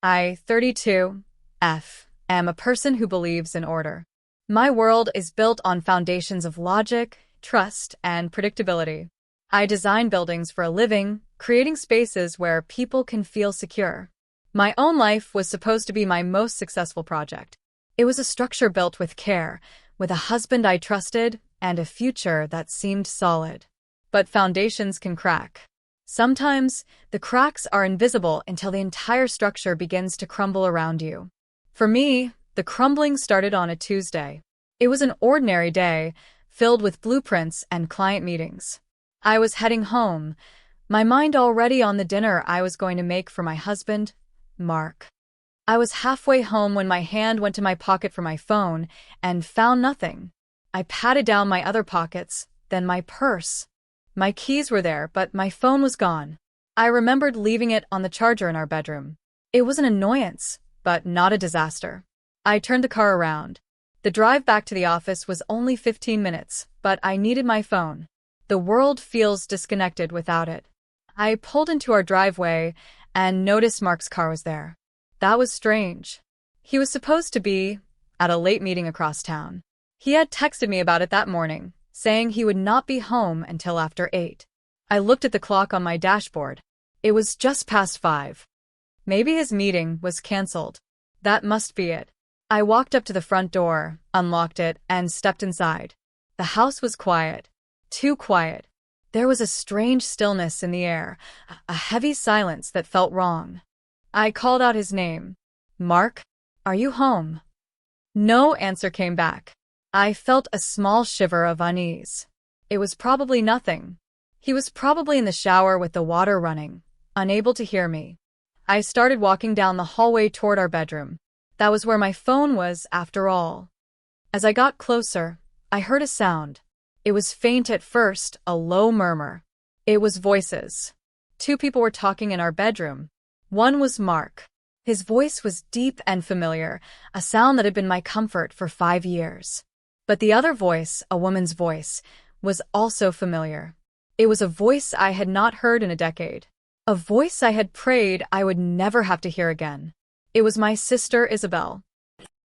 I, 32, am a person who believes in order. My world is built on foundations of logic, trust, and predictability. I design buildings for a living, creating spaces where people can feel secure. My own life was supposed to be my most successful project. It was a structure built with care, with a husband I trusted, and a future that seemed solid. But foundations can crack. Sometimes, the cracks are invisible until the entire structure begins to crumble around you. For me, the crumbling started on a Tuesday. It was an ordinary day, filled with blueprints and client meetings. I was heading home, my mind already on the dinner I was going to make for my husband, Mark. I was halfway home when my hand went to my pocket for my phone and found nothing. I patted down my other pockets, then my purse. My keys were there, but my phone was gone. I remembered leaving it on the charger in our bedroom. It was an annoyance, but not a disaster. I turned the car around. The drive back to the office was only 15 minutes, but I needed my phone. The world feels disconnected without it. I pulled into our driveway and noticed Mark's car was there. That was strange. He was supposed to be at a late meeting across town. He had texted me about it that morning, saying he would not be home until after 8. I looked at the clock on my dashboard. It was just past 5. Maybe his meeting was canceled. That must be it. I walked up to the front door, unlocked it, and stepped inside. The house was quiet. Too quiet. There was a strange stillness in the air, a heavy silence that felt wrong. I called out his name. Mark, are you home? No answer came back. I felt a small shiver of unease. It was probably nothing. He was probably in the shower with the water running, unable to hear me. I started walking down the hallway toward our bedroom. That was where my phone was, after all. As I got closer, I heard a sound. It was faint at first, a low murmur. It was voices. 2 people were talking in our bedroom. One was Mark. His voice was deep and familiar, a sound that had been my comfort for 5 years. But the other voice, a woman's voice, was also familiar. It was a voice I had not heard in a decade. A voice I had prayed I would never have to hear again. It was my sister Isabel.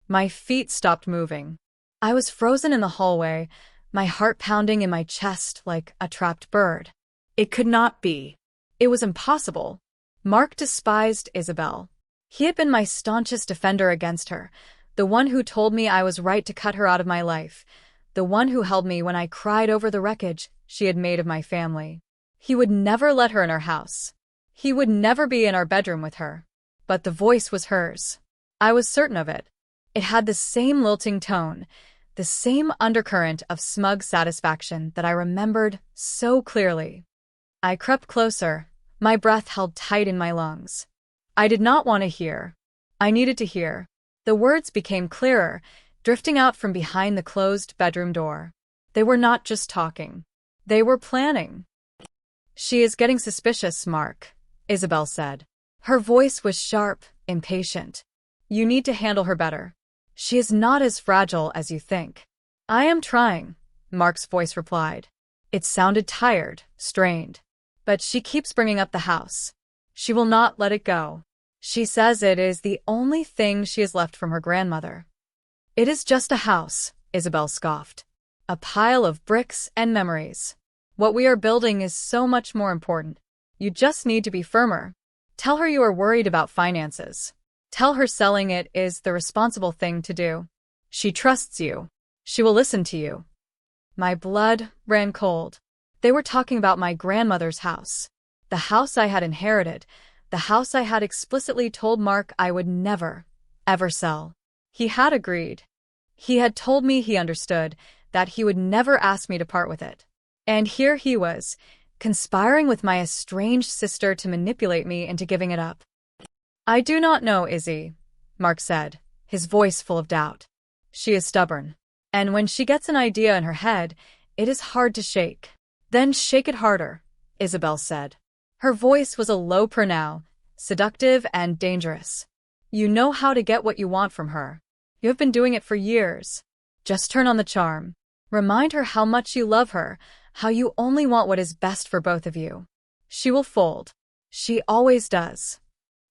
My feet stopped moving. I was frozen in the hallway, my heart pounding in my chest like a trapped bird. It could not be. It was impossible. Mark despised Isabel. He had been my staunchest defender against her, the one who told me I was right to cut her out of my life, the one who held me when I cried over the wreckage she had made of my family. He would never let her in our house. He would never be in our bedroom with her. But the voice was hers. I was certain of it. It had the same lilting tone, the same undercurrent of smug satisfaction that I remembered so clearly. I crept closer, my breath held tight in my lungs. I did not want to hear. I needed to hear. The words became clearer, drifting out from behind the closed bedroom door. They were not just talking. They were planning. She is getting suspicious, Mark, Isabel said. Her voice was sharp, impatient. You need to handle her better. She is not as fragile as you think. I am trying, Mark's voice replied. It sounded tired, strained. But she keeps bringing up the house. She will not let it go. She says it is the only thing she has left from her grandmother. It is just a house, Isabel scoffed. A pile of bricks and memories. What we are building is so much more important. You just need to be firmer. Tell her you are worried about finances. Tell her selling it is the responsible thing to do. She trusts you. She will listen to you. My blood ran cold. They were talking about my grandmother's house. The house I had inherited. The house I had explicitly told Mark I would never, ever sell. He had agreed. He had told me he understood, that he would never ask me to part with it. And here he was, conspiring with my estranged sister to manipulate me into giving it up. I do not know, Izzy, Mark said, his voice full of doubt. She is stubborn. And when she gets an idea in her head, it is hard to shake. Then shake it harder, Isabel said. Her voice was a low pronoun, seductive and dangerous. You know how to get what you want from her. You have been doing it for years. Just turn on the charm. Remind her how much you love her, how you only want what is best for both of you. She will fold. She always does.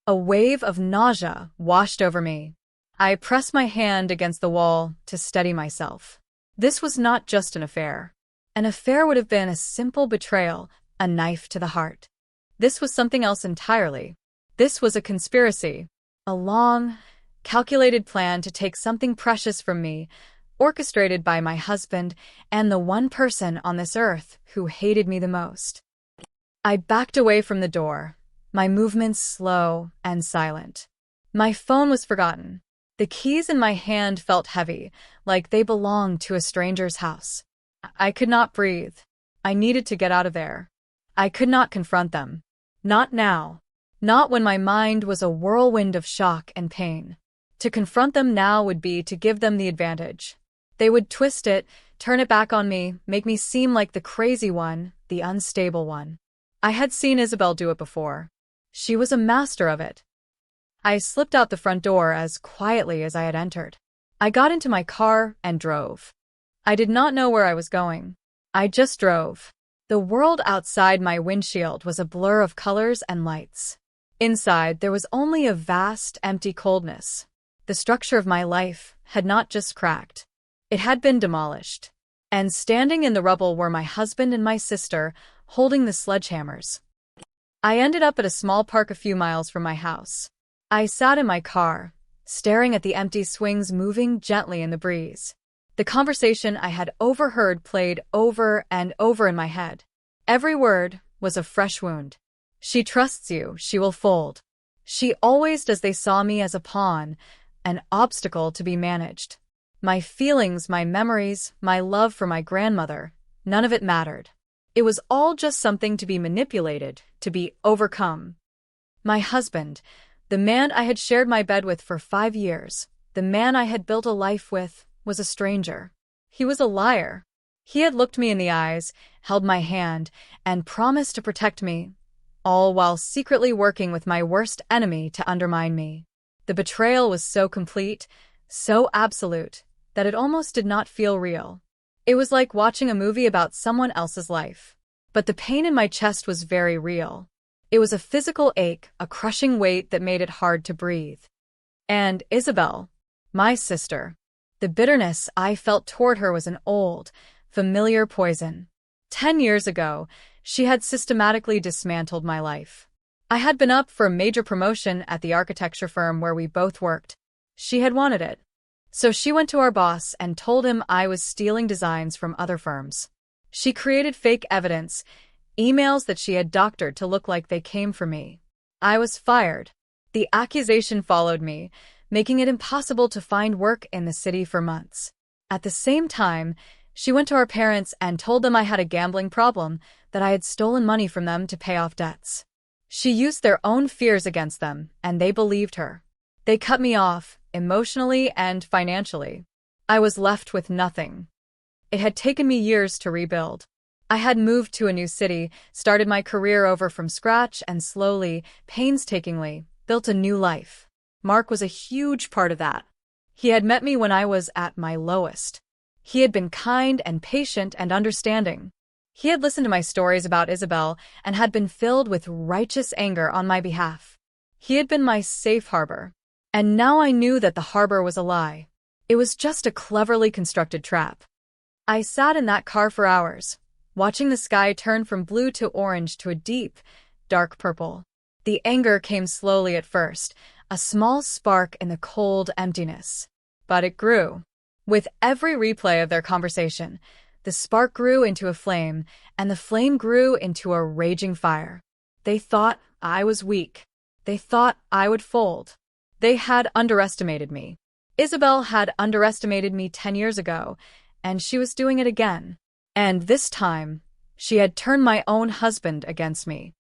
A wave of nausea washed over me. I pressed my hand against the wall to steady myself. This was not just an affair. An affair would have been a simple betrayal, a knife to the heart. This was something else entirely. This was a conspiracy. A long, calculated plan to take something precious from me, orchestrated by my husband and the one person on this earth who hated me the most. I backed away from the door, my movements slow and silent. My phone was forgotten. The keys in my hand felt heavy, like they belonged to a stranger's house. I could not breathe. I needed to get out of there. I could not confront them. Not now. Not when my mind was a whirlwind of shock and pain. To confront them now would be to give them the advantage. They would twist it, turn it back on me, make me seem like the crazy one, the unstable one. I had seen Isabel do it before. She was a master of it. I slipped out the front door as quietly as I had entered. I got into my car and drove. I did not know where I was going. I just drove. The world outside my windshield was a blur of colors and lights. Inside, there was only a vast, empty coldness. The structure of my life had not just cracked. It had been demolished. And standing in the rubble were my husband and my sister, holding the sledgehammers. I ended up at a small park a few miles from my house. I sat in my car, staring at the empty swings moving gently in the breeze. The conversation I had overheard played over and over in my head. Every word was a fresh wound. She trusts you, she will fold. She always does. They saw me as a pawn, an obstacle to be managed. My feelings, my memories, my love for my grandmother, none of it mattered. It was all just something to be manipulated, to be overcome. My husband, the man I had shared my bed with for 5 years, the man I had built a life with, was a stranger. He was a liar. He had looked me in the eyes, held my hand, and promised to protect me, all while secretly working with my worst enemy to undermine me. The betrayal was so complete, so absolute, that it almost did not feel real. It was like watching a movie about someone else's life. But the pain in my chest was very real. It was a physical ache, a crushing weight that made it hard to breathe. And Isabel, my sister, the bitterness I felt toward her was an old, familiar poison. 10 years ago, she had systematically dismantled my life. I had been up for a major promotion at the architecture firm where we both worked. She had wanted it. So she went to our boss and told him I was stealing designs from other firms. She created fake evidence, emails that she had doctored to look like they came from me. I was fired. The accusation followed me, making it impossible to find work in the city for months. At the same time, she went to our parents and told them I had a gambling problem, that I had stolen money from them to pay off debts. She used their own fears against them, and they believed her. They cut me off, emotionally and financially. I was left with nothing. It had taken me years to rebuild. I had moved to a new city, started my career over from scratch, and slowly, painstakingly, built a new life. Mark was a huge part of that. He had met me when I was at my lowest. He had been kind and patient and understanding. He had listened to my stories about Isabel and had been filled with righteous anger on my behalf. He had been my safe harbor. And now I knew that the harbor was a lie. It was just a cleverly constructed trap. I sat in that car for hours, watching the sky turn from blue to orange to a deep, dark purple. The anger came slowly at first, a small spark in the cold emptiness. But it grew. With every replay of their conversation, the spark grew into a flame, and the flame grew into a raging fire. They thought I was weak. They thought I would fold. They had underestimated me. Isabel had underestimated me 10 years ago, and she was doing it again. And this time, she had turned my own husband against me.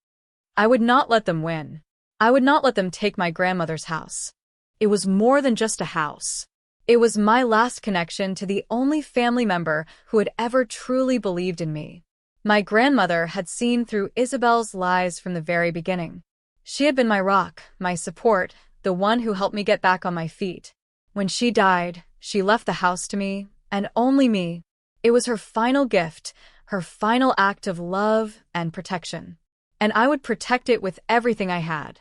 I would not let them win. I would not let them take my grandmother's house. It was more than just a house. It was my last connection to the only family member who had ever truly believed in me. My grandmother had seen through Isabel's lies from the very beginning. She had been my rock, my support, the one who helped me get back on my feet. When she died, she left the house to me, and only me. It was her final gift, her final act of love and protection. And I would protect it with everything I had.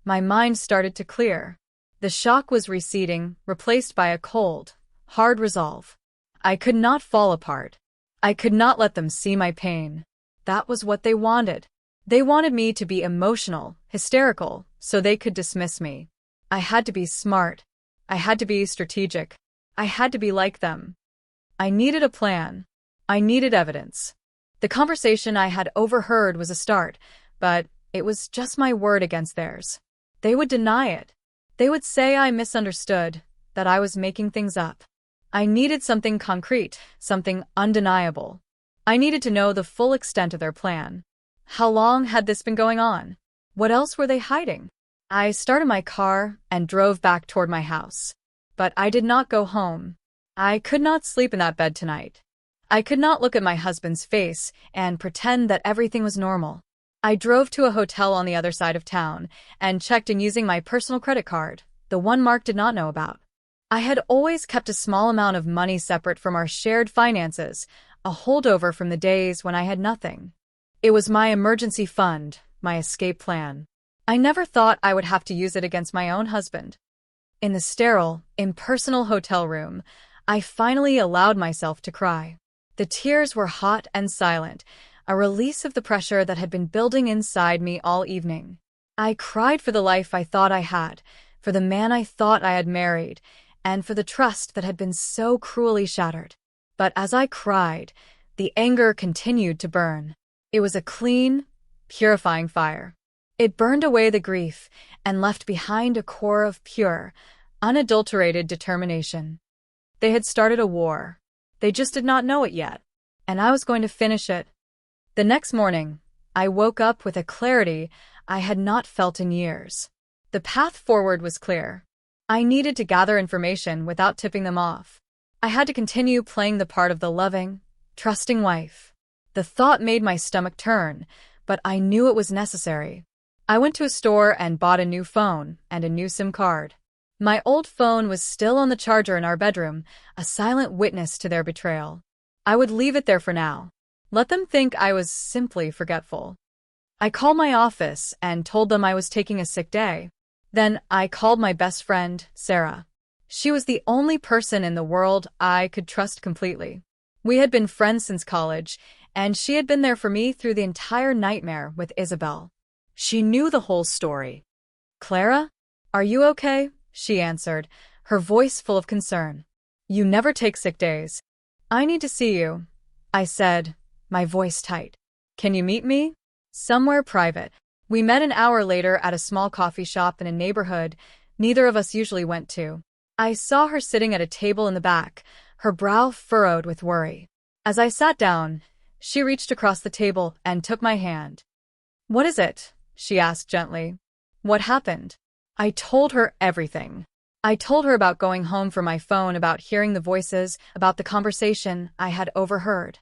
My mind started to clear. The shock was receding, replaced by a cold, hard resolve. I could not fall apart. I could not let them see my pain. That was what they wanted. They wanted me to be emotional, hysterical, so they could dismiss me. I had to be smart. I had to be strategic. I had to be like them. I needed a plan. I needed evidence. The conversation I had overheard was a start, but it was just my word against theirs. They would deny it. They would say I misunderstood, that I was making things up. I needed something concrete, something undeniable. I needed to know the full extent of their plan. How long had this been going on? What else were they hiding? I started my car and drove back toward my house. But I did not go home. I could not sleep in that bed tonight. I could not look at my husband's face and pretend that everything was normal. I drove to a hotel on the other side of town and checked in using my personal credit card, the one Mark did not know about. I had always kept a small amount of money separate from our shared finances, a holdover from the days when I had nothing. It was my emergency fund, my escape plan. I never thought I would have to use it against my own husband. In the sterile, impersonal hotel room, I finally allowed myself to cry. The tears were hot and silent, a release of the pressure that had been building inside me all evening. I cried for the life I thought I had, for the man I thought I had married, and for the trust that had been so cruelly shattered. But as I cried, the anger continued to burn. It was a clean, purifying fire. It burned away the grief and left behind a core of pure, unadulterated determination. They had started a war. They just did not know it yet, and I was going to finish it. The next morning, I woke up with a clarity I had not felt in years. The path forward was clear. I needed to gather information without tipping them off. I had to continue playing the part of the loving, trusting wife. The thought made my stomach turn, but I knew it was necessary. I went to a store and bought a new phone and a new SIM card. My old phone was still on the charger in our bedroom, a silent witness to their betrayal. I would leave it there for now. Let them think I was simply forgetful. I called my office and told them I was taking a sick day. Then I called my best friend, Sarah. She was the only person in the world I could trust completely. We had been friends since college, and she had been there for me through the entire nightmare with Isabel. She knew the whole story. "Clara, are you okay?" she answered, her voice full of concern. "You never take sick days." "I need to see you," I said, my voice tight. "Can you meet me?" "Somewhere private." We met an hour later at a small coffee shop in a neighborhood neither of us usually went to. I saw her sitting at a table in the back, her brow furrowed with worry. As I sat down, she reached across the table and took my hand. "What is it?" she asked gently. "What happened?" I told her everything. I told her about going home from my phone, about hearing the voices, about the conversation I had overheard.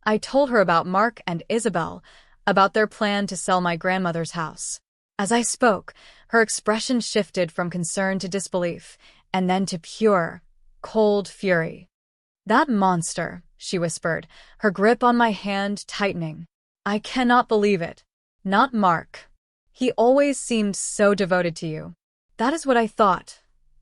I told her about Mark and Isabel, about their plan to sell my grandmother's house. As I spoke, her expression shifted from concern to disbelief, and then to pure, cold fury. "That monster," she whispered, her grip on my hand tightening. "I cannot believe it. Not Mark. He always seemed so devoted to you." "That is what I thought,"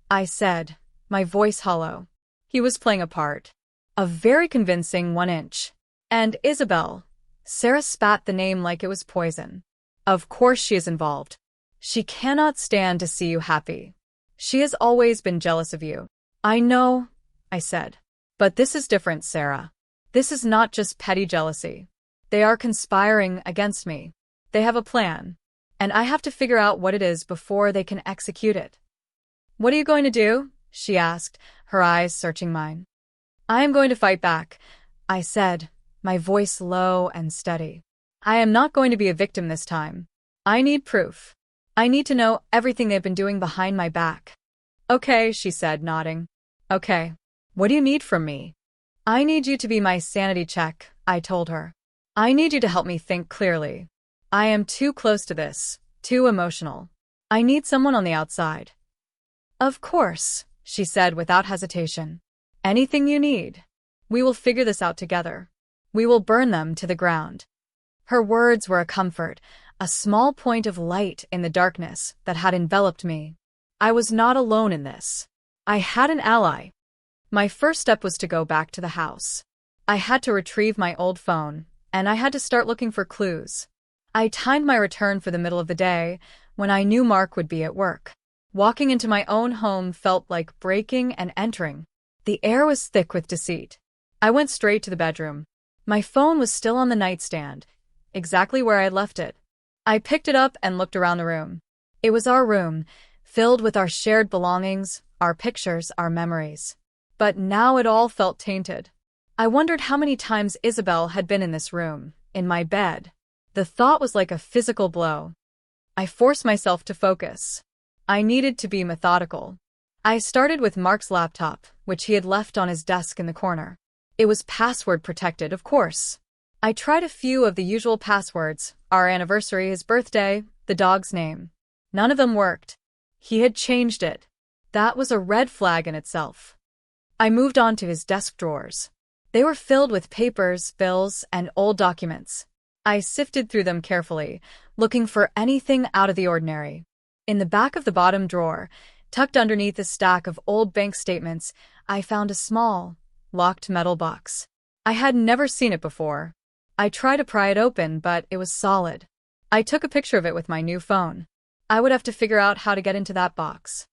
I said, my voice hollow. "He was playing a part. A very convincing 1 inch. And Isabel." Sarah spat the name like it was poison. "Of course she is involved. She cannot stand to see you happy. She has always been jealous of you." "I know," I said. "But this is different, Sarah. This is not just petty jealousy. They are conspiring against me. They have a plan. And I have to figure out what it is before they can execute it." "What are you going to do?" she asked, her eyes searching mine. "I am going to fight back," I said, my voice low and steady. "I am not going to be a victim this time. I need proof. I need to know everything they've been doing behind my back." "Okay," she said, nodding. "Okay. What do you need from me?" "I need you to be my sanity check," I told her. "I need you to help me think clearly. I am too close to this, too emotional. I need someone on the outside." "Of course," she said without hesitation. "Anything you need. We will figure this out together. We will burn them to the ground." Her words were a comfort, a small point of light in the darkness that had enveloped me. I was not alone in this. I had an ally. My first step was to go back to the house. I had to retrieve my old phone, and I had to start looking for clues. I timed my return for the middle of the day, when I knew Mark would be at work. Walking into my own home felt like breaking and entering. The air was thick with deceit. I went straight to the bedroom. My phone was still on the nightstand, exactly where I had left it. I picked it up and looked around the room. It was our room, filled with our shared belongings, our pictures, our memories. But now it all felt tainted. I wondered how many times Isabel had been in this room, in my bed. The thought was like a physical blow. I forced myself to focus. I needed to be methodical. I started with Mark's laptop, which he had left on his desk in the corner. It was password protected, of course. I tried a few of the usual passwords, our anniversary, his birthday, the dog's name. None of them worked. He had changed it. That was a red flag in itself. I moved on to his desk drawers. They were filled with papers, bills, and old documents. I sifted through them carefully, looking for anything out of the ordinary. In the back of the bottom drawer, tucked underneath a stack of old bank statements, I found a small, locked metal box. I had never seen it before. I tried to pry it open, but it was solid. I took a picture of it with my new phone. I would have to figure out how to get into that box.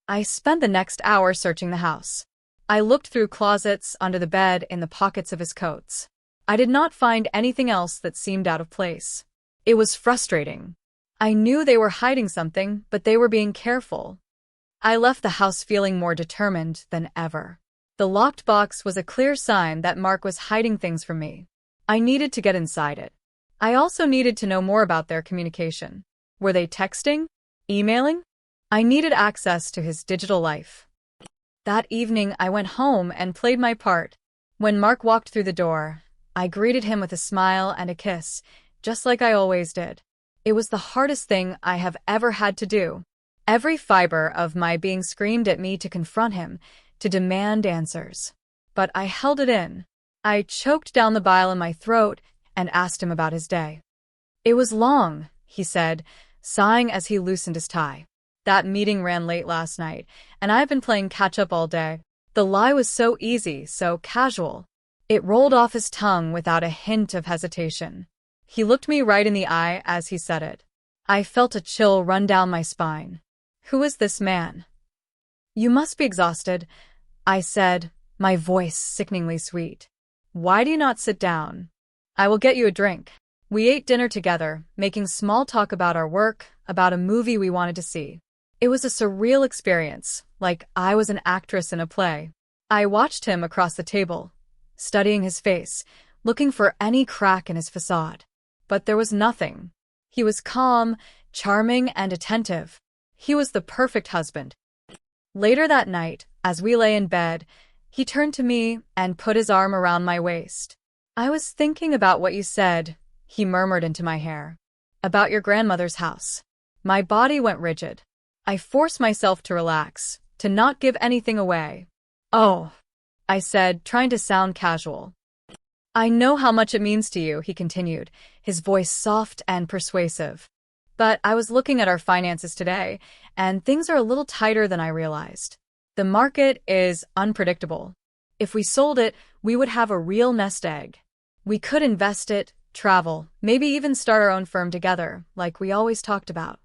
I spent the next hour searching the house. I looked through closets, under the bed, in the pockets of his coats. I did not find anything else that seemed out of place. It was frustrating. I knew they were hiding something, but they were being careful. I left the house feeling more determined than ever. The locked box was a clear sign that Mark was hiding things from me. I needed to get inside it. I also needed to know more about their communication. Were they texting? Emailing? I needed access to his digital life. That evening, I went home and played my part. When Mark walked through the door, I greeted him with a smile and a kiss, just like I always did. It was the hardest thing I have ever had to do. Every fiber of my being screamed at me to confront him, to demand answers. But I held it in. I choked down the bile in my throat and asked him about his day. It was long, he said, sighing as he loosened his tie. That meeting ran late last night, and I've been playing catch-up all day. The lie was so easy, so casual. It rolled off his tongue without a hint of hesitation. He looked me right in the eye as he said it. I felt a chill run down my spine. Who is this man? You must be exhausted, I said, my voice sickeningly sweet. Why do you not sit down? I will get you a drink. We ate dinner together, making small talk about our work, about a movie we wanted to see. It was a surreal experience, like I was an actress in a play. I watched him across the table, studying his face, looking for any crack in his facade. But there was nothing. He was calm, charming, and attentive. He was the perfect husband. Later that night, as we lay in bed, he turned to me and put his arm around my waist. I was thinking about what you said, he murmured into my hair. About your grandmother's house. My body went rigid. I forced myself to relax, to not give anything away. Oh, I said, trying to sound casual. I know how much it means to you, he continued, his voice soft and persuasive. But I was looking at our finances today, and things are a little tighter than I realized. The market is unpredictable. If we sold it, we would have a real nest egg. We could invest it, travel, maybe even start our own firm together, like we always talked about.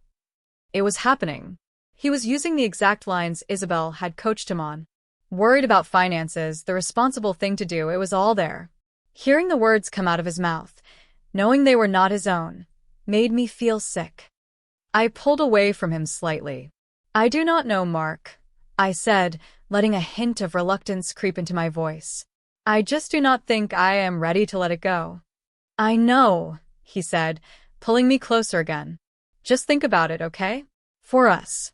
It was happening. He was using the exact lines Isabel had coached him on. Worried about finances, the responsible thing to do, it was all there. Hearing the words come out of his mouth, knowing they were not his own, made me feel sick. I pulled away from him slightly. I do not know, Mark, I said, letting a hint of reluctance creep into my voice. I just do not think I am ready to let it go. I know, he said, pulling me closer again. Just think about it, okay? For us.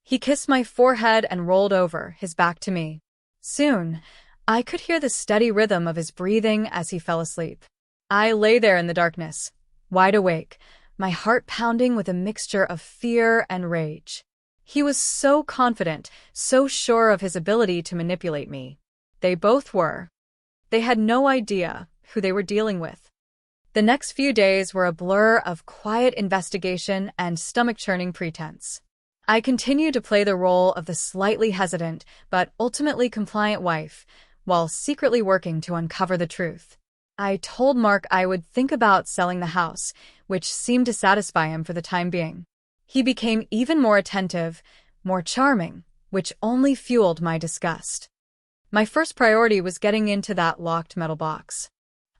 He kissed my forehead and rolled over, his back to me. Soon, I could hear the steady rhythm of his breathing as he fell asleep. I lay there in the darkness, wide awake, my heart pounding with a mixture of fear and rage. He was so confident, so sure of his ability to manipulate me. They both were. They had no idea who they were dealing with. The next few days were a blur of quiet investigation and stomach-churning pretense. I continued to play the role of the slightly hesitant but ultimately compliant wife, while secretly working to uncover the truth. I told Mark I would think about selling the house, which seemed to satisfy him for the time being. He became even more attentive, more charming, which only fueled my disgust. My first priority was getting into that locked metal box.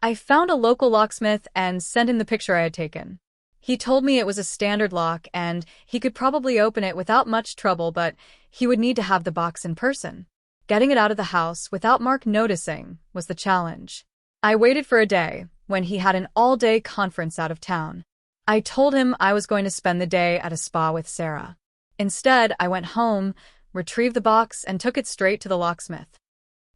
I found a local locksmith and sent him the picture I had taken. He told me it was a standard lock and he could probably open it without much trouble, but he would need to have the box in person. Getting it out of the house without Mark noticing was the challenge. I waited for a day when he had an all-day conference out of town. I told him I was going to spend the day at a spa with Sarah. Instead, I went home, retrieved the box, and took it straight to the locksmith.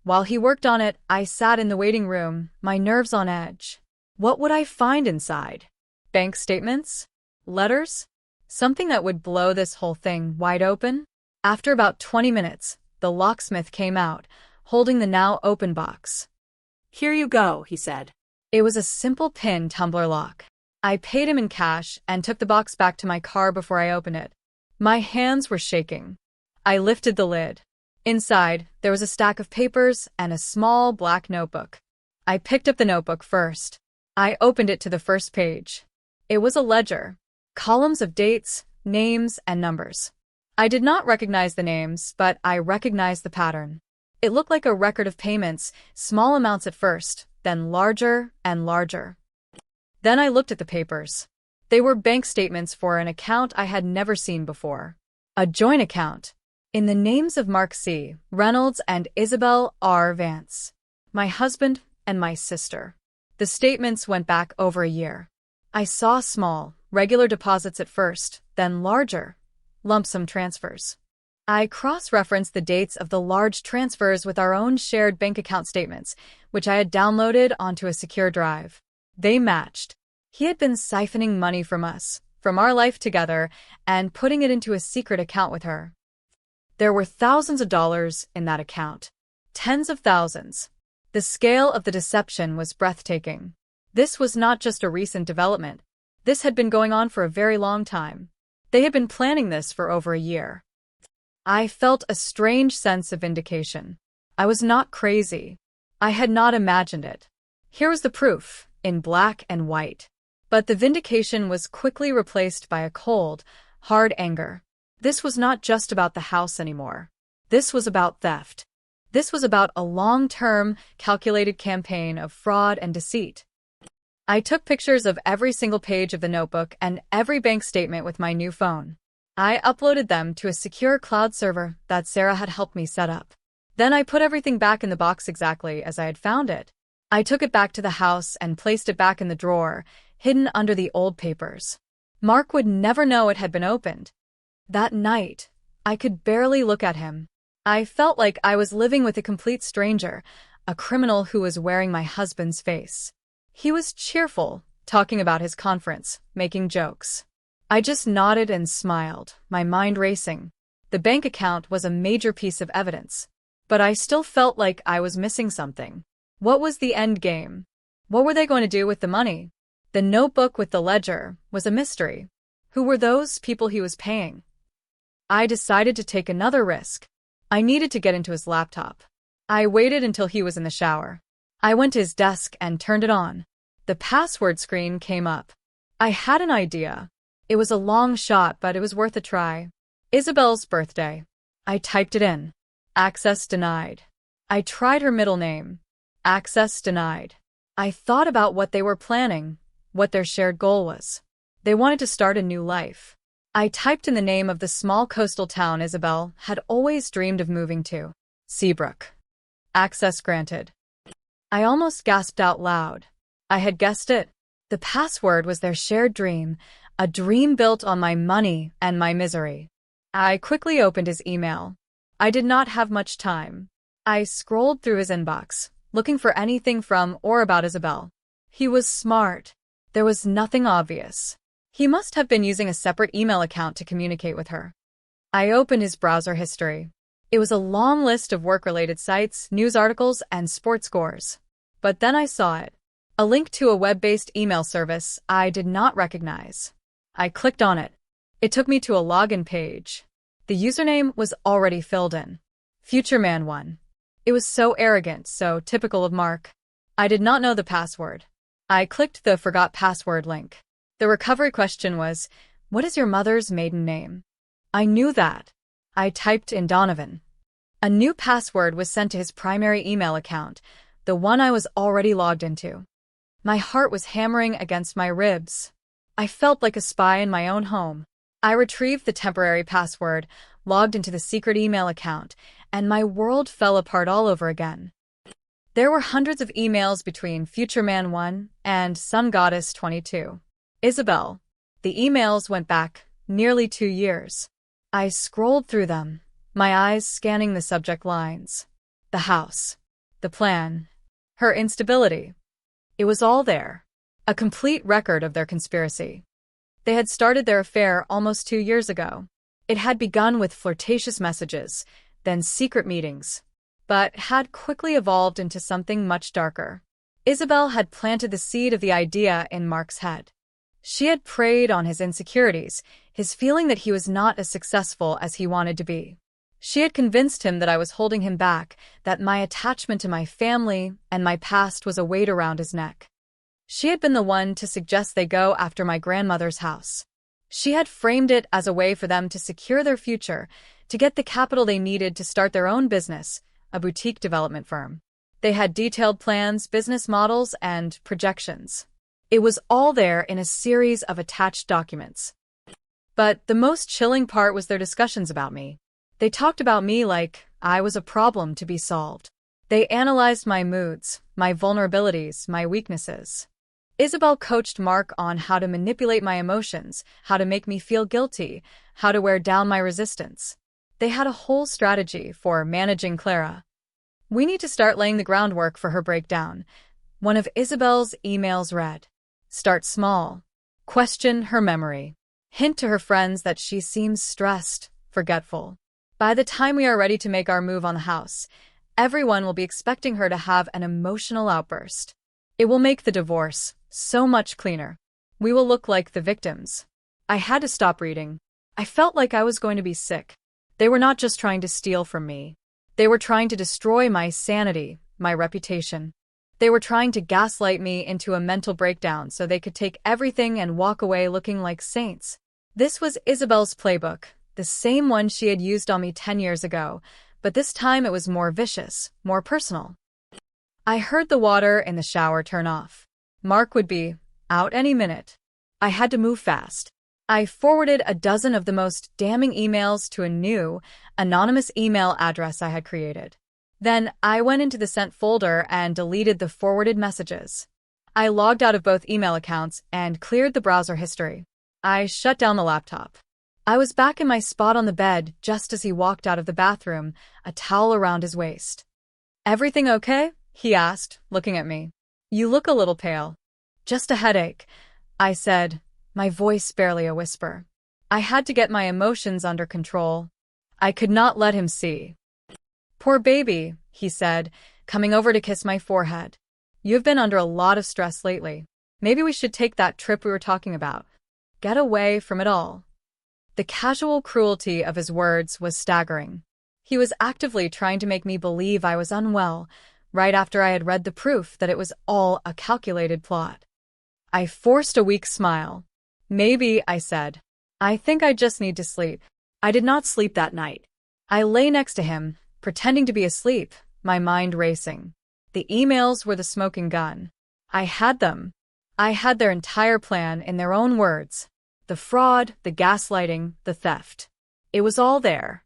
While he worked on it, I sat in the waiting room, my nerves on edge. What would I find inside? Bank statements? Letters? Something that would blow this whole thing wide open? After about 20 minutes, the locksmith came out, holding the now open box. "Here you go," he said. It was a simple pin tumbler lock. I paid him in cash and took the box back to my car before I opened it. My hands were shaking. I lifted the lid. Inside, there was a stack of papers and a small black notebook. I picked up the notebook first. I opened it to the first page. It was a ledger, columns of dates, names, and numbers. I did not recognize the names, but I recognized the pattern. It looked like a record of payments, small amounts at first, then larger and larger. Then I looked at the papers. They were bank statements for an account I had never seen before. A joint account. In the names of Mark C. Reynolds and Isabel R. Vance. My husband and my sister. The statements went back over a year. I saw small, regular deposits at first, then larger, lump sum transfers. I cross-referenced the dates of the large transfers with our own shared bank account statements, which I had downloaded onto a secure drive. They matched. He had been siphoning money from us, from our life together, and putting it into a secret account with her. There were thousands of dollars in that account. Tens of thousands. The scale of the deception was breathtaking. This was not just a recent development. This had been going on for a very long time. They had been planning this for over a year. I felt a strange sense of vindication. I was not crazy. I had not imagined it. Here was the proof, in black and white. But the vindication was quickly replaced by a cold, hard anger. This was not just about the house anymore. This was about theft. This was about a long-term, calculated campaign of fraud and deceit. I took pictures of every single page of the notebook and every bank statement with my new phone. I uploaded them to a secure cloud server that Sarah had helped me set up. Then I put everything back in the box exactly as I had found it. I took it back to the house and placed it back in the drawer, hidden under the old papers. Mark would never know it had been opened. That night, I could barely look at him. I felt like I was living with a complete stranger, a criminal who was wearing my husband's face. He was cheerful, talking about his conference, making jokes. I just nodded and smiled, my mind racing. The bank account was a major piece of evidence, but I still felt like I was missing something. What was the end game? What were they going to do with the money? The notebook with the ledger was a mystery. Who were those people he was paying? I decided to take another risk. I needed to get into his laptop. I waited until he was in the shower. I went to his desk and turned it on. The password screen came up. I had an idea. It was a long shot, but it was worth a try. Isabel's birthday. I typed it in. Access denied. I tried her middle name. Access denied. I thought about what they were planning, what their shared goal was. They wanted to start a new life. I typed in the name of the small coastal town Isabel had always dreamed of moving to. Seabrook. Access granted. I almost gasped out loud. I had guessed it. The password was their shared dream, a dream built on my money and my misery. I quickly opened his email. I did not have much time. I scrolled through his inbox, looking for anything from or about Isabel. He was smart. There was nothing obvious. He must have been using a separate email account to communicate with her. I opened his browser history. It was a long list of work-related sites, news articles, and sports scores. But then I saw it. A link to a web-based email service I did not recognize. I clicked on it. It took me to a login page. The username was already filled in. Futureman1. It was so arrogant, so typical of Mark. I did not know the password. I clicked the forgot password link. The recovery question was, what is your mother's maiden name? I knew that. I typed in Donovan. A new password was sent to his primary email account, the one I was already logged into. My heart was hammering against my ribs. I felt like a spy in my own home. I retrieved the temporary password, logged into the secret email account, and my world fell apart all over again. There were hundreds of emails between Futureman1 and SunGoddess22. Isabel. The emails went back nearly 2 years. I scrolled through them, my eyes scanning the subject lines. The house. The plan. Her instability. It was all there. A complete record of their conspiracy. They had started their affair almost 2 years ago. It had begun with flirtatious messages, then secret meetings, but had quickly evolved into something much darker. Isabel had planted the seed of the idea in Mark's head. She had preyed on his insecurities, his feeling that he was not as successful as he wanted to be. She had convinced him that I was holding him back, that my attachment to my family and my past was a weight around his neck. She had been the one to suggest they go after my grandmother's house. She had framed it as a way for them to secure their future, to get the capital they needed to start their own business, a boutique development firm. They had detailed plans, business models, and projections. It was all there in a series of attached documents. But the most chilling part was their discussions about me. They talked about me like I was a problem to be solved. They analyzed my moods, my vulnerabilities, my weaknesses. Isabel coached Mark on how to manipulate my emotions, how to make me feel guilty, how to wear down my resistance. They had a whole strategy for managing Clara. We need to start laying the groundwork for her breakdown. One of Isabel's emails read, start small. Question her memory. Hint to her friends that she seems stressed, forgetful. By the time we are ready to make our move on the house, everyone will be expecting her to have an emotional outburst. It will make the divorce so much cleaner. We will look like the victims. I had to stop reading. I felt like I was going to be sick. They were not just trying to steal from me. They were trying to destroy my sanity, my reputation. They were trying to gaslight me into a mental breakdown so they could take everything and walk away looking like saints. This was Isabel's playbook, the same one she had used on me 10 years ago, but this time it was more vicious, more personal. I heard the water in the shower turn off. Mark would be out any minute. I had to move fast. I forwarded a dozen of the most damning emails to a new, anonymous email address I had created. Then I went into the sent folder and deleted the forwarded messages. I logged out of both email accounts and cleared the browser history. I shut down the laptop. I was back in my spot on the bed just as he walked out of the bathroom, a towel around his waist. Everything okay? He asked, looking at me. You look a little pale. Just a headache, I said, my voice barely a whisper. I had to get my emotions under control. I could not let him see. Poor baby, he said, coming over to kiss my forehead. You've been under a lot of stress lately. Maybe we should take that trip we were talking about. Get away from it all. The casual cruelty of his words was staggering. He was actively trying to make me believe I was unwell, right after I had read the proof that it was all a calculated plot. I forced a weak smile. Maybe, I said. I think I just need to sleep. I did not sleep that night. I lay next to him, pretending to be asleep, my mind racing. The emails were the smoking gun. I had them. I had their entire plan in their own words. The fraud, the gaslighting, the theft. It was all there.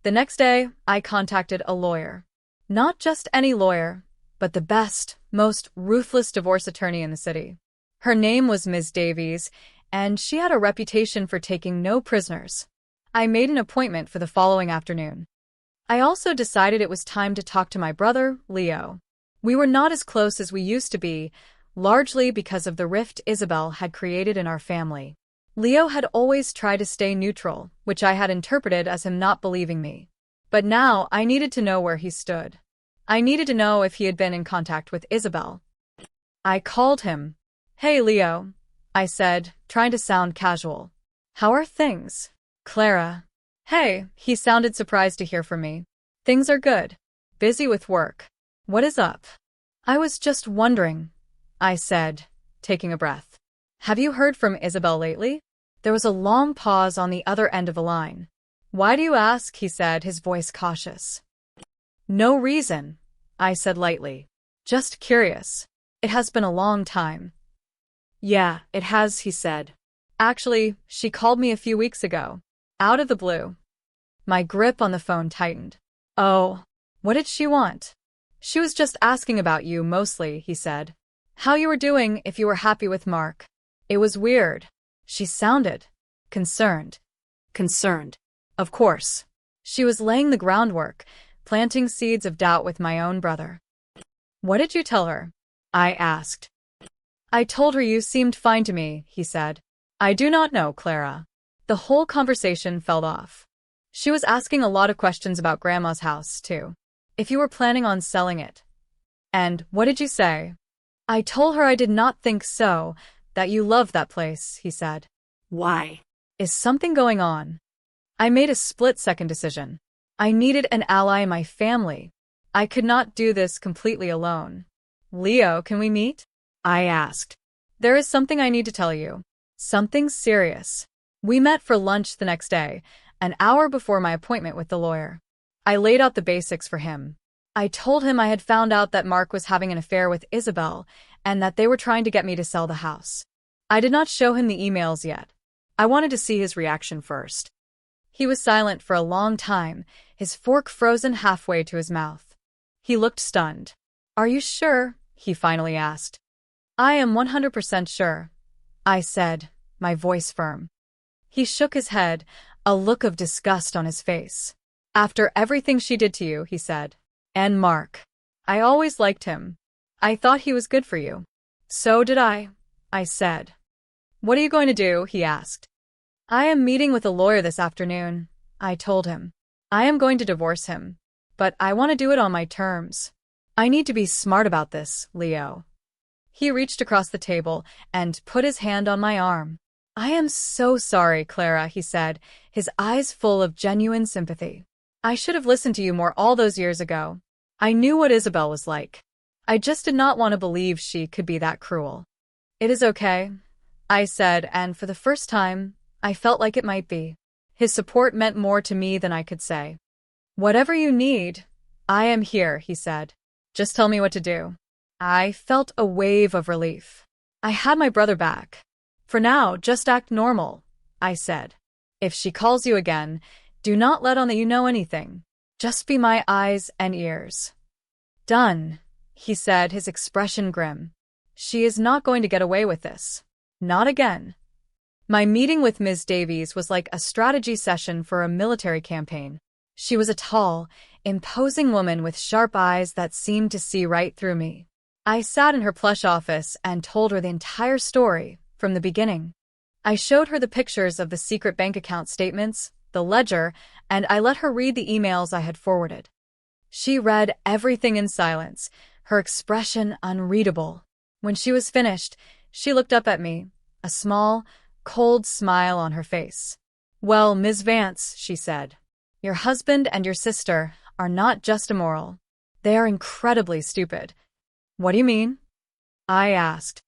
The next day, I contacted a lawyer. Not just any lawyer, but the best, most ruthless divorce attorney in the city. Her name was Ms. Davies, and she had a reputation for taking no prisoners. I made an appointment for the following afternoon. I also decided it was time to talk to my brother, Leo. We were not as close as we used to be, largely because of the rift Isabel had created in our family. Leo had always tried to stay neutral, which I had interpreted as him not believing me. But now I needed to know where he stood. I needed to know if he had been in contact with Isabel. I called him. Hey, Leo, I said, trying to sound casual. How are things? Clara. Hey, he sounded surprised to hear from me. Things are good. Busy with work. What is up? I was just wondering, I said, taking a breath. Have you heard from Isabel lately? There was a long pause on the other end of the line. Why do you ask? He said, his voice cautious. No reason, I said lightly. Just curious. It has been a long time. Yeah, it has, he said. Actually, she called me a few weeks ago. Out of the blue. My grip on the phone tightened. Oh, what did she want? She was just asking about you mostly, he said. How you were doing, if you were happy with Mark. It was weird. She sounded concerned. Concerned. Of course. She was laying the groundwork, planting seeds of doubt with my own brother. What did you tell her? I asked. I told her you seemed fine to me, he said. I do not know, Clara. The whole conversation fell off. She was asking a lot of questions about Grandma's house, too. If you were planning on selling it. And what did you say? I told her I did not think so, that you loved that place, he said. Why? Is something going on? I made a split-second decision. I needed an ally in my family. I could not do this completely alone. Leo, can we meet? I asked. There is something I need to tell you. Something serious. We met for lunch the next day, an hour before my appointment with the lawyer. I laid out the basics for him. I told him I had found out that Mark was having an affair with Isabel and that they were trying to get me to sell the house. I did not show him the emails yet. I wanted to see his reaction first. He was silent for a long time, his fork frozen halfway to his mouth. He looked stunned. Are you sure? He finally asked. I am 100% sure, I said, my voice firm. He shook his head, a look of disgust on his face. After everything she did to you, he said. And Mark. I always liked him. I thought he was good for you. So did I said. What are you going to do? He asked. I am meeting with a lawyer this afternoon, I told him. I am going to divorce him, but I want to do it on my terms. I need to be smart about this, Leo. He reached across the table and put his hand on my arm. I am so sorry, Clara, he said, his eyes full of genuine sympathy. I should have listened to you more all those years ago. I knew what Isabel was like. I just did not want to believe she could be that cruel. It is okay, I said, and for the first time, I felt like it might be. His support meant more to me than I could say. Whatever you need, I am here, he said. Just tell me what to do. I felt a wave of relief. I had my brother back. For now, just act normal, I said. If she calls you again, do not let on that you know anything. Just be my eyes and ears. Done, he said, his expression grim. She is not going to get away with this. Not again. My meeting with Ms. Davies was like a strategy session for a military campaign. She was a tall, imposing woman with sharp eyes that seemed to see right through me. I sat in her plush office and told her the entire story, from the beginning. I showed her the pictures of the secret bank account statements, the ledger, and I let her read the emails I had forwarded. She read everything in silence, her expression unreadable. When she was finished, she looked up at me, a small, cold smile on her face. Well, Ms. Vance, she said, your husband and your sister are not just immoral. They are incredibly stupid. What do you mean? I asked.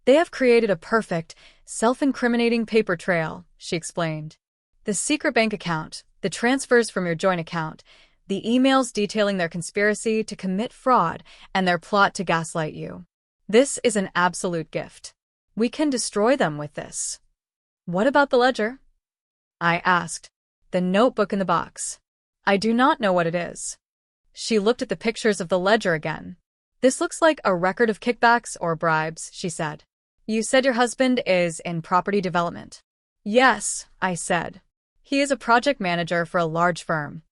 They have created a perfect, self-incriminating paper trail, she explained. The secret bank account, the transfers from your joint account, the emails detailing their conspiracy to commit fraud and their plot to gaslight you. This is an absolute gift. We can destroy them with this. What about the ledger? I asked. The notebook in the box. I do not know what it is. She looked at the pictures of the ledger again. This looks like a record of kickbacks or bribes, she said. You said your husband is in property development. Yes, I said. He is a project manager for a large firm.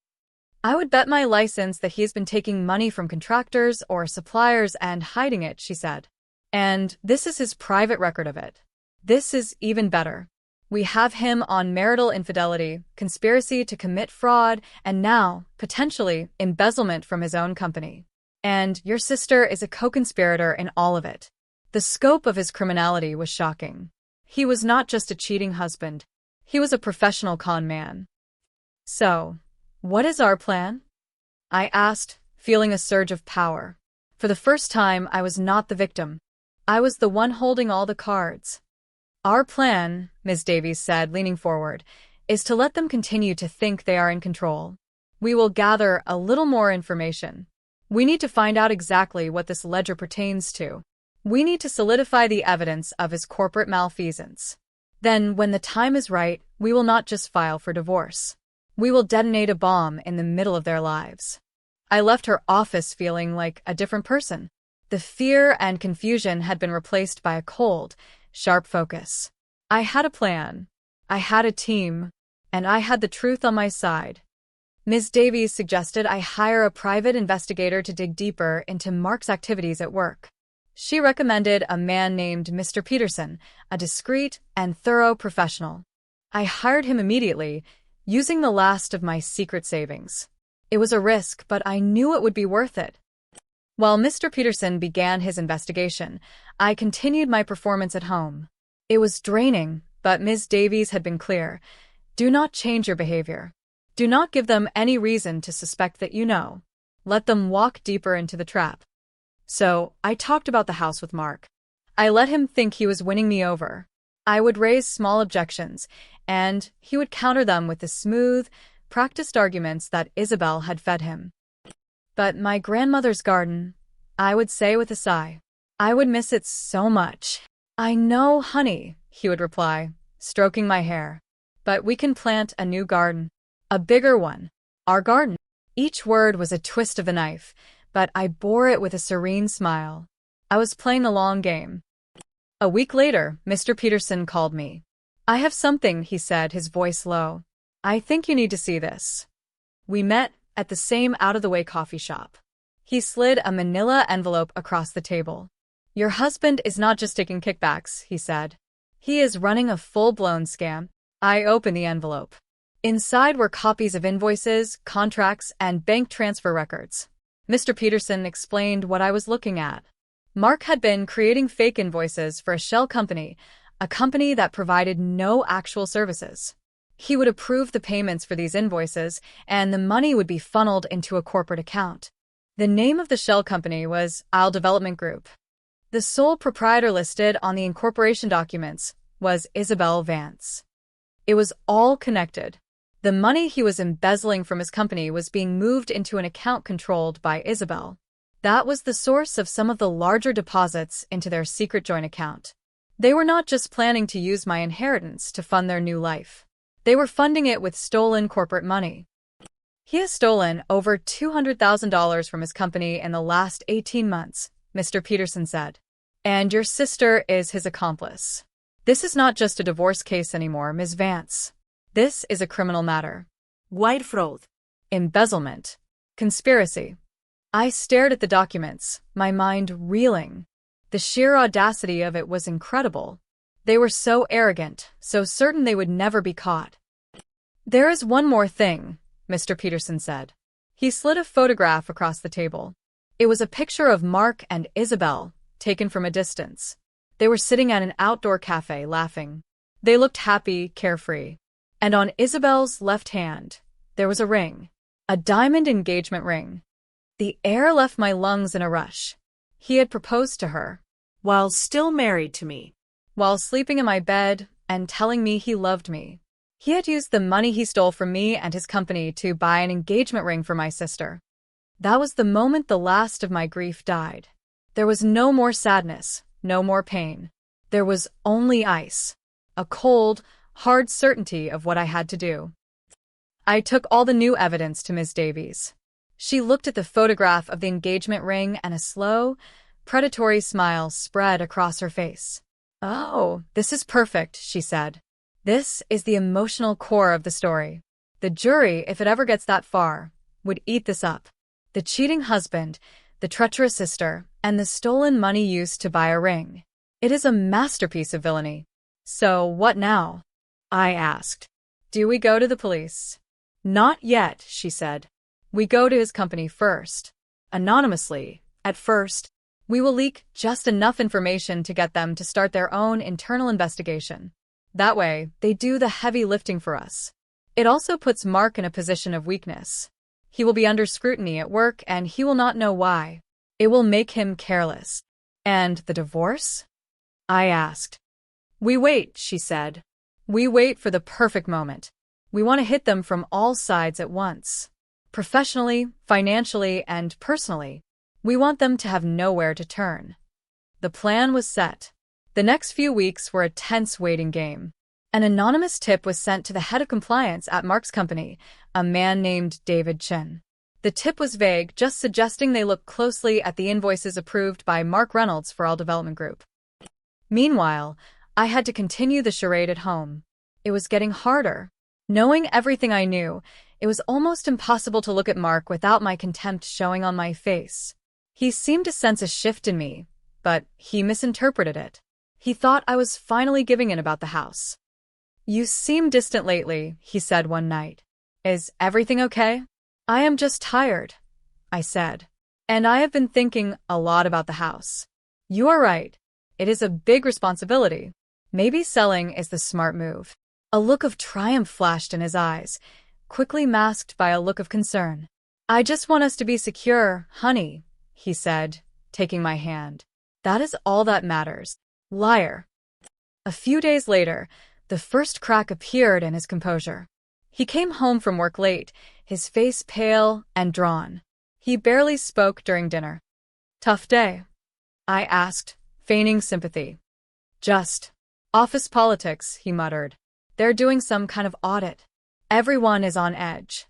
I would bet my license that he has been taking money from contractors or suppliers and hiding it, she said. And this is his private record of it. This is even better. We have him on marital infidelity, conspiracy to commit fraud, and now, potentially, embezzlement from his own company. And your sister is a co-conspirator in all of it. The scope of his criminality was shocking. He was not just a cheating husband. He was a professional con man. So, what is our plan? I asked, feeling a surge of power. For the first time, I was not the victim. I was the one holding all the cards. Our plan, Ms. Davies said, leaning forward, is to let them continue to think they are in control. We will gather a little more information. We need to find out exactly what this ledger pertains to. We need to solidify the evidence of his corporate malfeasance. Then, when the time is right, we will not just file for divorce. We will detonate a bomb in the middle of their lives. I left her office feeling like a different person. The fear and confusion had been replaced by a cold, sharp focus. I had a plan. I had a team. And I had the truth on my side. Ms. Davies suggested I hire a private investigator to dig deeper into Mark's activities at work. She recommended a man named Mr. Peterson, a discreet and thorough professional. I hired him immediately, using the last of my secret savings. It was a risk, but I knew it would be worth it. While Mr. Peterson began his investigation, I continued my performance at home. It was draining, but Ms. Davies had been clear. Do not change your behavior. Do not give them any reason to suspect that you know. Let them walk deeper into the trap. So, I talked about the house with Mark. I let him think he was winning me over. I would raise small objections, and he would counter them with the smooth, practiced arguments that Isabel had fed him. But my grandmother's garden, I would say with a sigh. I would miss it so much. I know, honey, he would reply, stroking my hair. But we can plant a new garden. A bigger one. Our garden. Each word was a twist of the knife, but I bore it with a serene smile. I was playing the long game. A week later, Mr. Peterson called me. I have something, he said, his voice low. I think you need to see this. We met at the same out-of-the-way coffee shop. He slid a manila envelope across the table. Your husband is not just taking kickbacks, he said. He is running a full-blown scam. I opened the envelope. Inside were copies of invoices, contracts, and bank transfer records. Mr. Peterson explained what I was looking at. Mark had been creating fake invoices for a shell company, a company that provided no actual services. He would approve the payments for these invoices, and the money would be funneled into a corporate account. The name of the shell company was Isle Development Group. The sole proprietor listed on the incorporation documents was Isabel Vance. It was all connected. The money he was embezzling from his company was being moved into an account controlled by Isabel. That was the source of some of the larger deposits into their secret joint account. They were not just planning to use my inheritance to fund their new life. They were funding it with stolen corporate money. He has stolen over $200,000 from his company in the last 18 months, Mr. Peterson said. And your sister is his accomplice. This is not just a divorce case anymore, Ms. Vance. This is a criminal matter. Wide fraud. Embezzlement. Conspiracy. I stared at the documents, my mind reeling. The sheer audacity of it was incredible. They were so arrogant, so certain they would never be caught. There is one more thing, Mr. Peterson said. He slid a photograph across the table. It was a picture of Mark and Isabel, taken from a distance. They were sitting at an outdoor cafe, laughing. They looked happy, carefree. And on Isabel's left hand, there was a ring. A diamond engagement ring. The air left my lungs in a rush. He had proposed to her. While still married to me. While sleeping in my bed and telling me he loved me. He had used the money he stole from me and his company to buy an engagement ring for my sister. That was the moment the last of my grief died. There was no more sadness, no more pain. There was only ice. A cold, hard certainty of what I had to do. I took all the new evidence to Ms. Davies. She looked at the photograph of the engagement ring and a slow, predatory smile spread across her face. Oh, this is perfect, she said. This is the emotional core of the story. The jury, if it ever gets that far, would eat this up. The cheating husband, the treacherous sister, and the stolen money used to buy a ring. It is a masterpiece of villainy. So, what now? I asked. Do we go to the police? Not yet, she said. We go to his company first. Anonymously, at first. We will leak just enough information to get them to start their own internal investigation. That way, they do the heavy lifting for us. It also puts Mark in a position of weakness. He will be under scrutiny at work and he will not know why. It will make him careless. And the divorce? I asked. We wait, she said. We wait for the perfect moment. We want to hit them from all sides at once. Professionally, financially, and personally. We want them to have nowhere to turn. The plan was set. The next few weeks were a tense waiting game. An anonymous tip was sent to the head of compliance at Mark's company, a man named David Chin. The tip was vague, just suggesting they look closely at the invoices approved by Mark Reynolds for all development group. Meanwhile, I had to continue the charade at home. It was getting harder. Knowing everything I knew, it was almost impossible to look at Mark without my contempt showing on my face. He seemed to sense a shift in me, but he misinterpreted it. He thought I was finally giving in about the house. You seem distant lately, he said one night. Is everything okay? I am just tired, I said. And I have been thinking a lot about the house. You are right. It is a big responsibility. Maybe selling is the smart move. A look of triumph flashed in his eyes, quickly masked by a look of concern. I just want us to be secure, honey, he said, taking my hand. That is all that matters. Liar. A few days later, the first crack appeared in his composure. He came home from work late, his face pale and drawn. He barely spoke during dinner. Tough day? I asked, feigning sympathy. Just office politics, he muttered. They're doing some kind of audit. Everyone is on edge.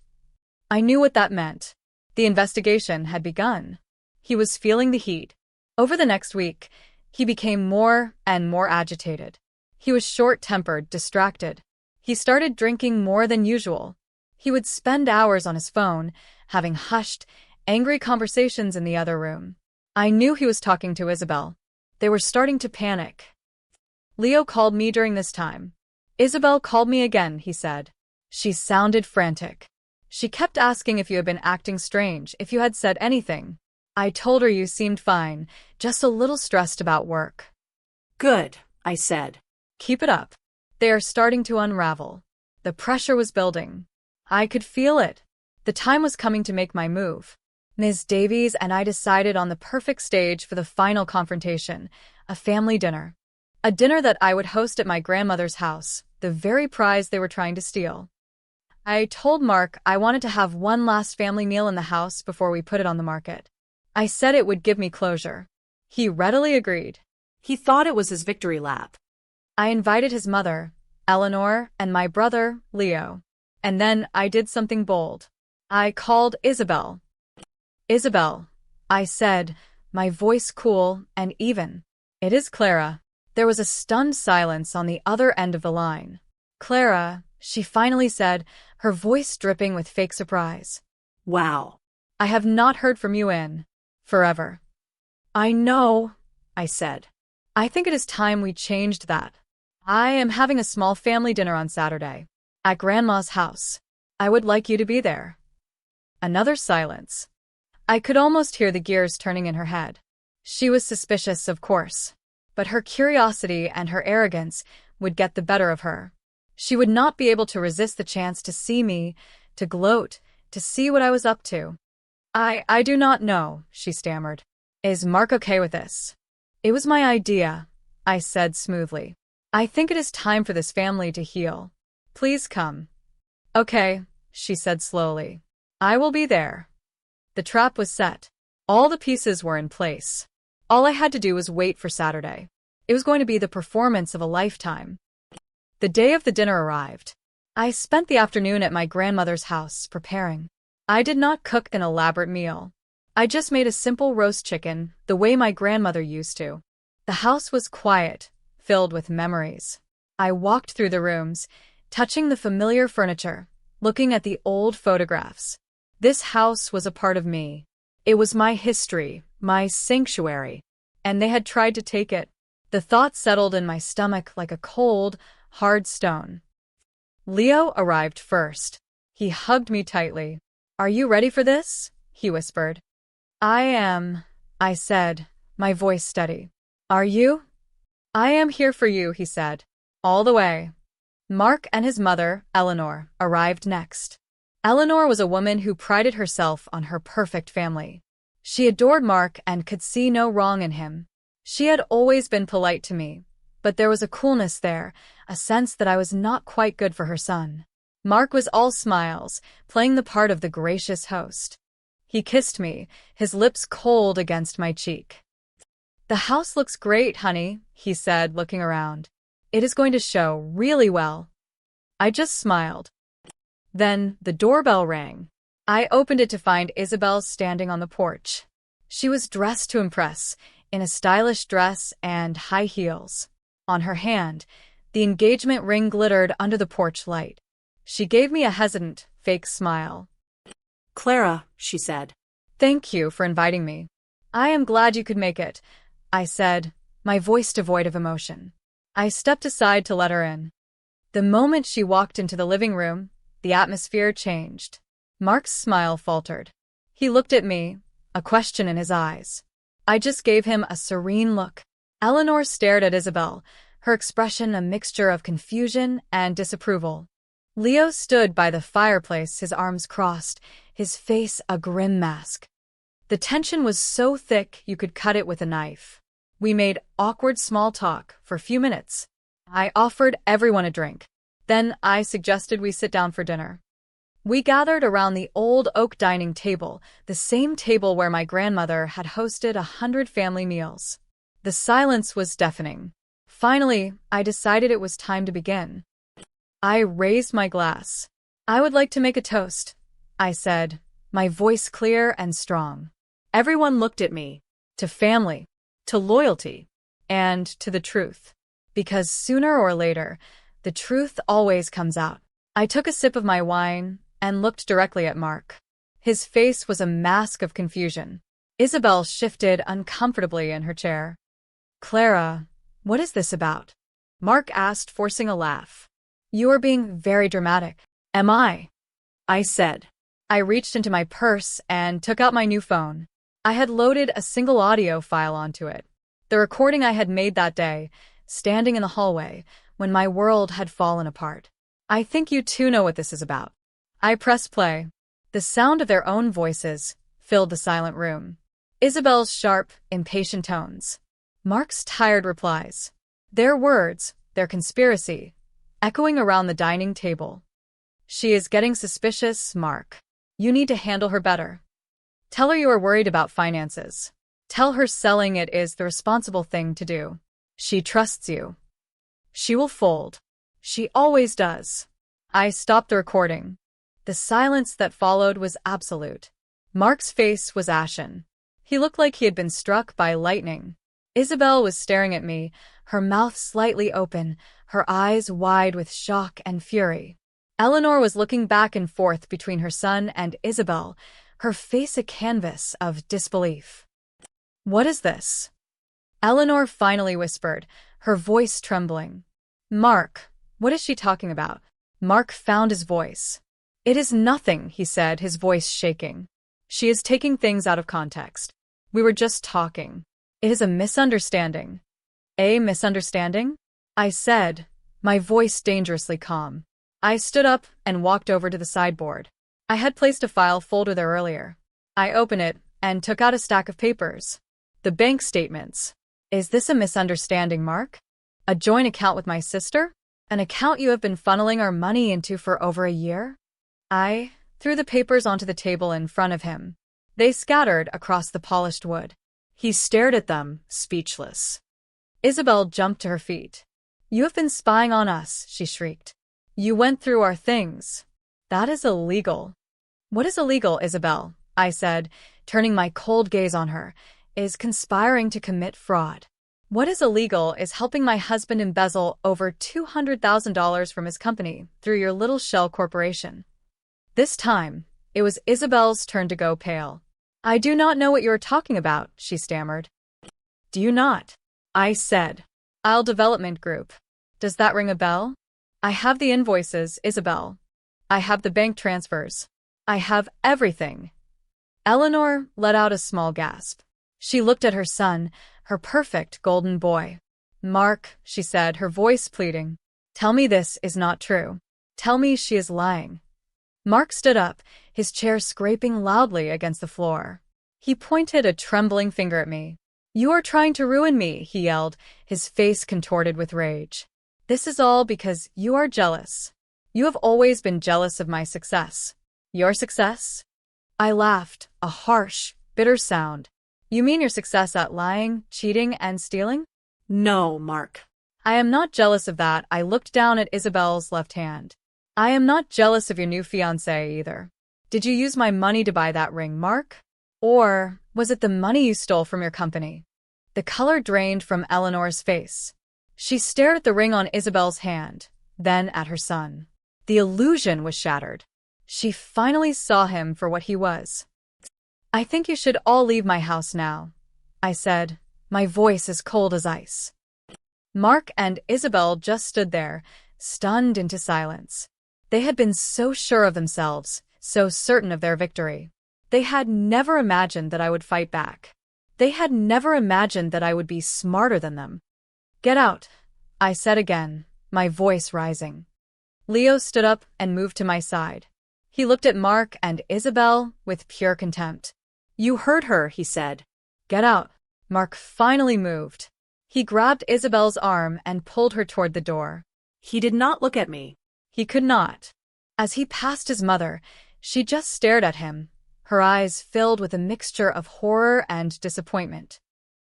I knew what that meant. The investigation had begun. He was feeling the heat. Over the next week, he became more and more agitated. He was short-tempered, distracted. He started drinking more than usual. He would spend hours on his phone, having hushed, angry conversations in the other room. I knew he was talking to Isabel. They were starting to panic. Leo called me during this time. Isabel called me again, he said. She sounded frantic. She kept asking if you had been acting strange, if you had said anything. I told her you seemed fine, just a little stressed about work. Good, I said. Keep it up. They are starting to unravel. The pressure was building. I could feel it. The time was coming to make my move. Ms. Davies and I decided on the perfect stage for the final confrontation, a family dinner. A dinner that I would host at my grandmother's house, the very prize they were trying to steal. I told Mark I wanted to have one last family meal in the house before we put it on the market. I said it would give me closure. He readily agreed. He thought it was his victory lap. I invited his mother, Eleanor, and my brother, Leo. And then I did something bold. I called Isabel. Isabel, I said, my voice cool and even. It is Clara. There was a stunned silence on the other end of the line. Clara, she finally said, her voice dripping with fake surprise. Wow. I have not heard from you in forever. I know, I said. I think it is time we changed that. I am having a small family dinner on Saturday. At Grandma's house. I would like you to be there. Another silence. I could almost hear the gears turning in her head. She was suspicious, of course. But her curiosity and her arrogance would get the better of her. She would not be able to resist the chance to see me, to gloat, to see what I was up to. I do not know, she stammered. Is Mark okay with this? It was my idea, I said smoothly. I think it is time for this family to heal. Please come. Okay, she said slowly. I will be there. The trap was set. All the pieces were in place. All I had to do was wait for Saturday. It was going to be the performance of a lifetime. The day of the dinner arrived. I spent the afternoon at my grandmother's house preparing. I did not cook an elaborate meal. I just made a simple roast chicken, the way my grandmother used to. The house was quiet, filled with memories. I walked through the rooms, touching the familiar furniture, looking at the old photographs. This house was a part of me. It was my history, my sanctuary, and they had tried to take it. The thought settled in my stomach like a cold, hard stone. Leo arrived first. He hugged me tightly. Are you ready for this? He whispered. I am, I said, my voice steady. Are you? I am here for you, he said. All the way. Mark and his mother, Eleanor, arrived next. Eleanor was a woman who prided herself on her perfect family. She adored Mark and could see no wrong in him. She had always been polite to me, but there was a coolness there, a sense that I was not quite good for her son. Mark was all smiles, playing the part of the gracious host. He kissed me, his lips cold against my cheek. The house looks great, honey, he said, looking around. It is going to show really well. I just smiled. Then the doorbell rang. I opened it to find Isabel standing on the porch. She was dressed to impress, in a stylish dress and high heels. On her hand, the engagement ring glittered under the porch light. She gave me a hesitant, fake smile. Clara, she said. Thank you for inviting me. I am glad you could make it, I said, my voice devoid of emotion. I stepped aside to let her in. The moment she walked into the living room, the atmosphere changed. Mark's smile faltered. He looked at me, a question in his eyes. I just gave him a serene look. Eleanor stared at Isabel, her expression a mixture of confusion and disapproval. Leo stood by the fireplace, his arms crossed, his face a grim mask. The tension was so thick you could cut it with a knife. We made awkward small talk for a few minutes. I offered everyone a drink. Then I suggested we sit down for dinner. We gathered around the old oak dining table, the same table where my grandmother had hosted 100 family meals. The silence was deafening. Finally, I decided it was time to begin. I raised my glass. I would like to make a toast, I said, my voice clear and strong. Everyone looked at me. To family, to loyalty, and to the truth. Because sooner or later, the truth always comes out. I took a sip of my wine and looked directly at Mark. His face was a mask of confusion. Isabel shifted uncomfortably in her chair. Clara, what is this about? Mark asked, forcing a laugh. You are being very dramatic. Am I? I said. I reached into my purse and took out my new phone. I had loaded a single audio file onto it. The recording I had made that day, standing in the hallway, when my world had fallen apart. I think you too know what this is about. I pressed play. The sound of their own voices filled the silent room. Isabel's sharp, impatient tones. Mark's tired replies. Their words, their conspiracy, echoing around the dining table. She is getting suspicious, Mark. You need to handle her better. Tell her you are worried about finances. Tell her selling it is the responsible thing to do. She trusts you. She will fold. She always does. I stopped the recording. The silence that followed was absolute. Mark's face was ashen. He looked like he had been struck by lightning. Isabel was staring at me, her mouth slightly open, her eyes wide with shock and fury. Eleanor was looking back and forth between her son and Isabel, her face a canvas of disbelief. What is this? Eleanor finally whispered, her voice trembling. Mark, what is she talking about? Mark found his voice. It is nothing, he said, his voice shaking. She is taking things out of context. We were just talking. It is a misunderstanding. A misunderstanding? I said, my voice dangerously calm. I stood up and walked over to the sideboard. I had placed a file folder there earlier. I opened it and took out a stack of papers. The bank statements. Is this a misunderstanding, Mark? A joint account with my sister? An account you have been funneling our money into for over a year? I threw the papers onto the table in front of him. They scattered across the polished wood. He stared at them, speechless. Isabel jumped to her feet. You have been spying on us, she shrieked. You went through our things. That is illegal. What is illegal, Isabel? I said, turning my cold gaze on her, is conspiring to commit fraud. What is illegal is helping my husband embezzle over $200,000 from his company through your little shell corporation. This time, it was Isabel's turn to go pale. I do not know what you are talking about, she stammered. Do you not? I said. Isle Development Group. Does that ring a bell? I have the invoices, Isabel. I have the bank transfers. I have everything. Eleanor let out a small gasp. She looked at her son, her perfect golden boy. Mark, she said, her voice pleading. Tell me this is not true. Tell me she is lying. Mark stood up, his chair scraping loudly against the floor. He pointed a trembling finger at me. You are trying to ruin me, he yelled, his face contorted with rage. This is all because you are jealous. You have always been jealous of my success. Your success? I laughed, a harsh, bitter sound. You mean your success at lying, cheating, and stealing? No, Mark. I am not jealous of that. I looked down at Isabel's left hand. I am not jealous of your new fiancé either. Did you use my money to buy that ring, Mark? Or was it the money you stole from your company? The color drained from Eleanor's face. She stared at the ring on Isabel's hand, then at her son. The illusion was shattered. She finally saw him for what he was. I think you should all leave my house now, I said, my voice as cold as ice. Mark and Isabel just stood there, stunned into silence. They had been so sure of themselves, so certain of their victory. They had never imagined that I would fight back. They had never imagined that I would be smarter than them. Get out, I said again, my voice rising. Leo stood up and moved to my side. He looked at Mark and Isabel with pure contempt. You heard her, he said. Get out. Mark finally moved. He grabbed Isabel's arm and pulled her toward the door. He did not look at me. He could not. As he passed his mother, she just stared at him, her eyes filled with a mixture of horror and disappointment.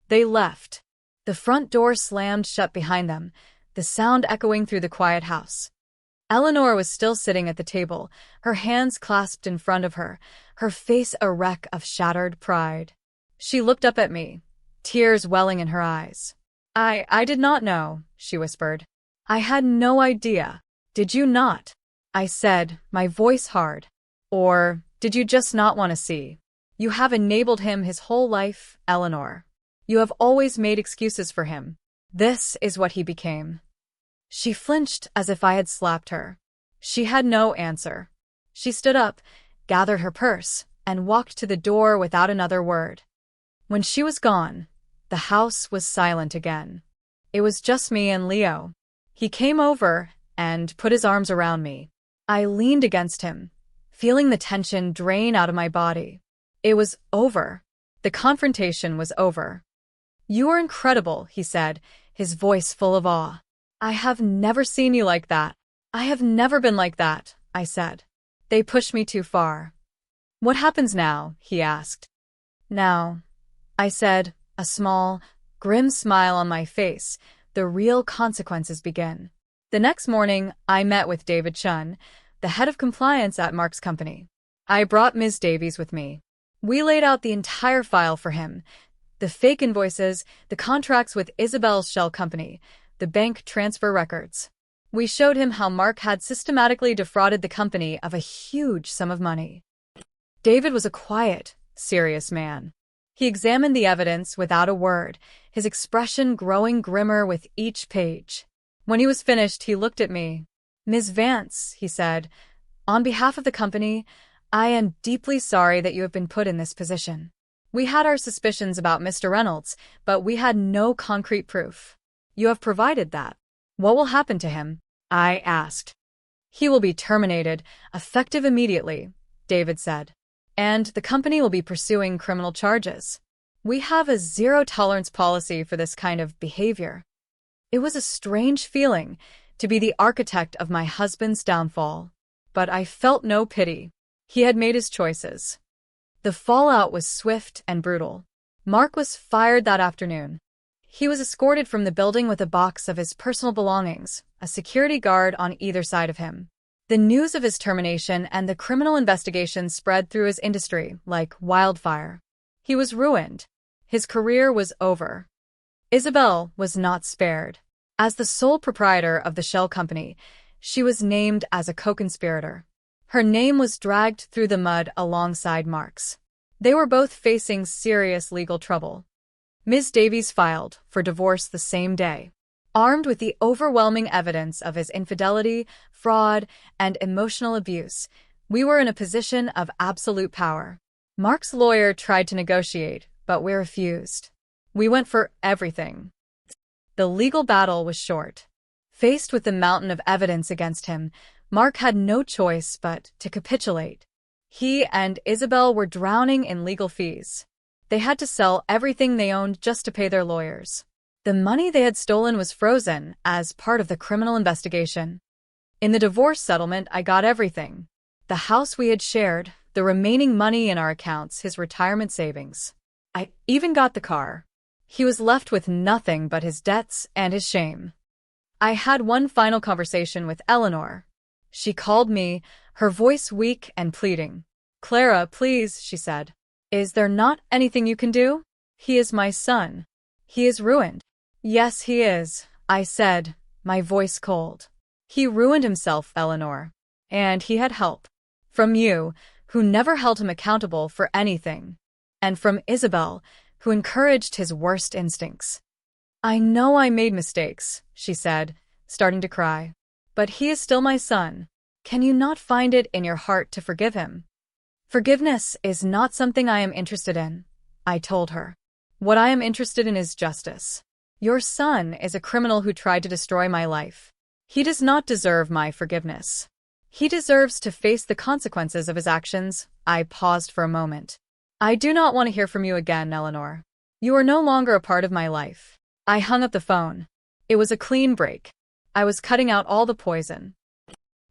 They left. The front door slammed shut behind them, the sound echoing through the quiet house. Eleanor was still sitting at the table, her hands clasped in front of her, her face a wreck of shattered pride. She looked up at me, tears welling in her eyes. I did not know, she whispered. I had no idea. Did you not? I said, my voice hard. Or did you just not want to see? You have enabled him his whole life, Eleanor. You have always made excuses for him. This is what he became. She flinched as if I had slapped her. She had no answer. She stood up, gathered her purse, and walked to the door without another word. When she was gone, the house was silent again. It was just me and Leo. He came over and put his arms around me. I leaned against him, feeling the tension drain out of my body. It was over. The confrontation was over. You are incredible, he said, his voice full of awe. I have never seen you like that. I have never been like that, I said. They pushed me too far. What happens now? He asked. Now, I said, a small, grim smile on my face, the real consequences begin. The next morning, I met with David Chun, the head of compliance at Mark's company. I brought Ms. Davies with me. We laid out the entire file for him, the fake invoices, the contracts with Isabel's shell company, the bank transfer records. We showed him how Mark had systematically defrauded the company of a huge sum of money. David was a quiet, serious man. He examined the evidence without a word, his expression growing grimmer with each page. When he was finished, he looked at me. Ms. Vance, he said, on behalf of the company, I am deeply sorry that you have been put in this position. We had our suspicions about Mr. Reynolds, but we had no concrete proof. You have provided that. What will happen to him? I asked. He will be terminated, effective immediately, David said. And the company will be pursuing criminal charges. We have a zero-tolerance policy for this kind of behavior. It was a strange feeling to be the architect of my husband's downfall. But I felt no pity. He had made his choices. The fallout was swift and brutal. Mark was fired that afternoon. He was escorted from the building with a box of his personal belongings, a security guard on either side of him. The news of his termination and the criminal investigation spread through his industry like wildfire. He was ruined. His career was over. Isabel was not spared. As the sole proprietor of the shell company, she was named as a co-conspirator. Her name was dragged through the mud alongside Mark's. They were both facing serious legal trouble. Ms. Davies filed for divorce the same day. Armed with the overwhelming evidence of his infidelity, fraud, and emotional abuse, we were in a position of absolute power. Mark's lawyer tried to negotiate, but we refused. We went for everything. The legal battle was short. Faced with the mountain of evidence against him, Mark had no choice but to capitulate. He and Isabel were drowning in legal fees. They had to sell everything they owned just to pay their lawyers. The money they had stolen was frozen as part of the criminal investigation. In the divorce settlement, I got everything. The house we had shared, the remaining money in our accounts, his retirement savings. I even got the car. He was left with nothing but his debts and his shame. I had one final conversation with Eleanor. She called me, her voice weak and pleading. "Clara, please," she said. "Is there not anything you can do? He is my son. He is ruined." "Yes, he is," I said, my voice cold. "He ruined himself, Eleanor. And he had help. From you, who never held him accountable for anything. And from Isabel, who encouraged his worst instincts." "I know I made mistakes," she said, starting to cry. "But he is still my son. Can you not find it in your heart to forgive him?" "Forgiveness is not something I am interested in," I told her. "What I am interested in is justice. Your son is a criminal who tried to destroy my life. He does not deserve my forgiveness. He deserves to face the consequences of his actions." I paused for a moment. "I do not want to hear from you again, Eleanor. You are no longer a part of my life." I hung up the phone. It was a clean break. I was cutting out all the poison.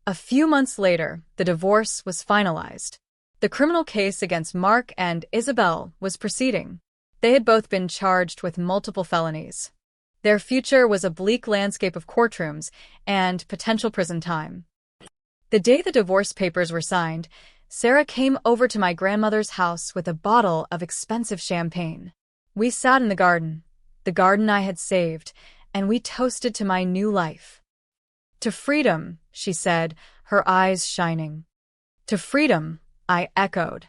A few months later, the divorce was finalized. The criminal case against Mark and Isabel was proceeding. They had both been charged with multiple felonies. Their future was a bleak landscape of courtrooms and potential prison time. The day the divorce papers were signed, Sarah came over to my grandmother's house with a bottle of expensive champagne. We sat in the garden I had saved, and we toasted to my new life. "To freedom," she said, her eyes shining. "To freedom," I echoed.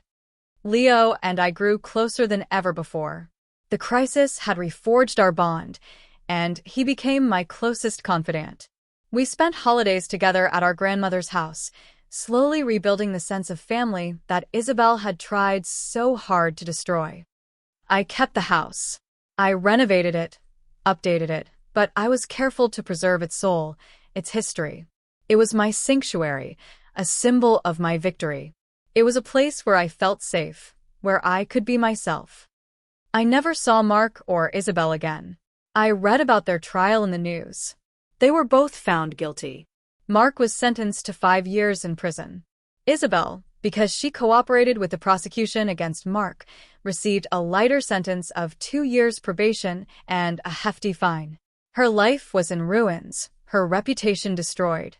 Leo and I grew closer than ever before. The crisis had reforged our bond, and he became my closest confidant. We spent holidays together at our grandmother's house, slowly rebuilding the sense of family that Isabel had tried so hard to destroy. I kept the house. I renovated it, updated it, but I was careful to preserve its soul, its history. It was my sanctuary, a symbol of my victory. It was a place where I felt safe, where I could be myself. I never saw Mark or Isabel again. I read about their trial in the news. They were both found guilty. Mark was sentenced to 5 years in prison. Isabel, because she cooperated with the prosecution against Mark, received a lighter sentence of 2 years probation and a hefty fine. Her life was in ruins, her reputation destroyed.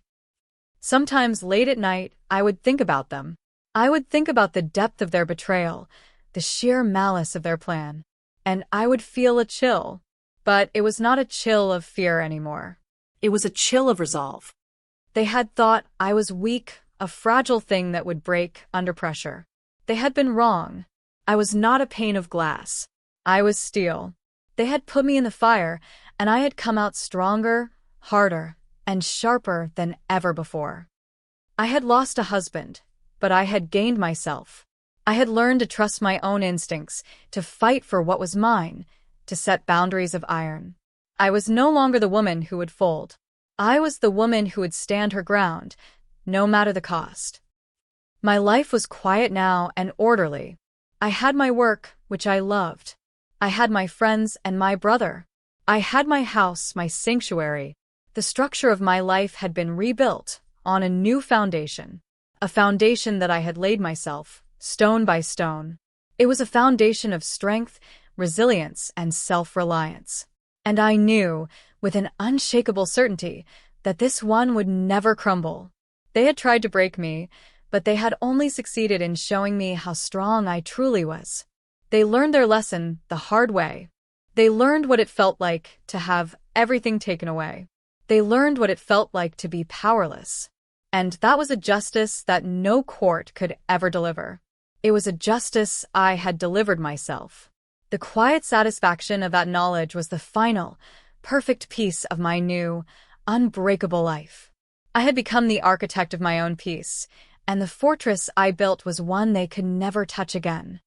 Sometimes late at night, I would think about them. I would think about the depth of their betrayal, the sheer malice of their plan, and I would feel a chill. But it was not a chill of fear anymore. It was a chill of resolve. They had thought I was weak, a fragile thing that would break under pressure. They had been wrong. I was not a pane of glass. I was steel. They had put me in the fire, and I had come out stronger, harder, and sharper than ever before. I had lost a husband, but I had gained myself. I had learned to trust my own instincts, to fight for what was mine, to set boundaries of iron. I was no longer the woman who would fold. I was the woman who would stand her ground, no matter the cost. My life was quiet now and orderly. I had my work, which I loved. I had my friends and my brother. I had my house, my sanctuary. The structure of my life had been rebuilt on a new foundation. A foundation that I had laid myself, stone by stone. It was a foundation of strength, resilience, and self-reliance. And I knew, with an unshakable certainty, that this one would never crumble. They had tried to break me, but they had only succeeded in showing me how strong I truly was. They learned their lesson the hard way. They learned what it felt like to have everything taken away. They learned what it felt like to be powerless. And that was a justice that no court could ever deliver. It was a justice I had delivered myself. The quiet satisfaction of that knowledge was the final, perfect piece of my new, unbreakable life. I had become the architect of my own peace, and the fortress I built was one they could never touch again.